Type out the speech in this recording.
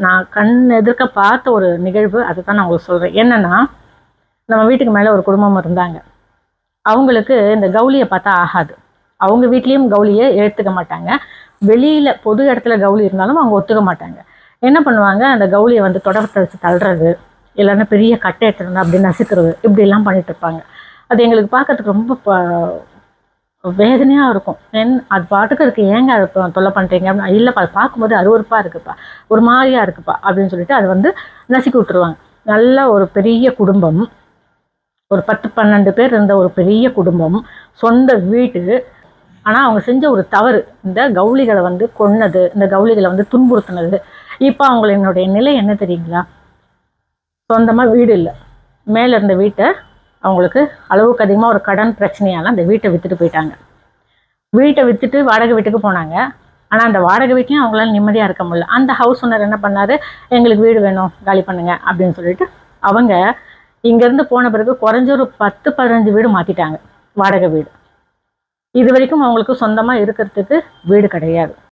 நான் கண் எதிர்க்க பார்த்த ஒரு நிகழ்வு, அதை தான் நான் உங்களுக்கு சொல்கிறேன். என்னென்னா, நம்ம வீட்டுக்கு மேலே ஒரு குடும்பம் இருந்தாங்க. அவங்களுக்கு இந்த கவுளியை பார்த்தா ஆகாது. அவங்க வீட்லேயும் கவுளியை ஏற்றுக்க மாட்டாங்க. வெளியில் பொது இடத்துல கவுளி இருந்தாலும் அவங்க ஒத்துக்க மாட்டாங்க. என்ன பண்ணுவாங்க, அந்த கவுளியை வந்து தொடப்பத்தை வச்சு தள்ளுறது, இல்லைன்னா பெரிய கட்டை எடுத்துருந்தா அப்படி நசுக்கிறது, இப்படிலாம் பண்ணிட்டு இருப்பாங்க. அது எங்களுக்கு பார்க்கறதுக்கு ரொம்ப வேதனையாக இருக்கும். அது பாட்டுக்கு இருக்கு, ஏங்க அதை தொல்லை பண்ணுறீங்க அப்படின்னா, இல்லைப்பா அதை பார்க்கும்போது அருவருப்பாக இருக்குப்பா, ஒரு மாதிரியா இருக்குப்பா அப்படின்னு சொல்லிட்டு அதை வந்து நசுக்கி விட்டுருவாங்க. நல்ல ஒரு பெரிய குடும்பம், ஒரு 10-12 பேர் இருந்த ஒரு பெரிய குடும்பம், சொந்த வீடு. ஆனால் அவங்க செஞ்ச ஒரு தவறு, இந்த கவுளிகளை வந்து கொன்னது, இந்த கவுளிகளை வந்து துன்புறுத்தினது. இப்போ அவங்களுடைய நிலை என்ன தெரியுங்களா? சொந்தமாக வீடு இல்லை, மேலே இருந்த வீட்டை அவங்களுக்கு அளவுக்கு அதிகமாக ஒரு கடன் பிரச்சனையால் அந்த வீட்டை விற்றுட்டு போயிட்டாங்க. வீட்டை விற்றுட்டு வாடகை வீட்டுக்கு போனாங்க. ஆனால் அந்த வாடகை வீட்லையும் அவங்களால நிம்மதியாக இருக்க முடியல. அந்த ஹவுஸ் ஓனர் என்ன பண்ணார், எங்களுக்கு வீடு வேணும், காலி பண்ணுங்க அப்படின்னு சொல்லிட்டு அவங்க இங்கேருந்து போன பிறகு குறைஞ்ச ஒரு 10-15 வீடு மாற்றிட்டாங்க, வாடகை வீடு. இது வரைக்கும் அவங்களுக்கு சொந்தமாக இருக்கிறதுக்கு வீடு கிடையாது.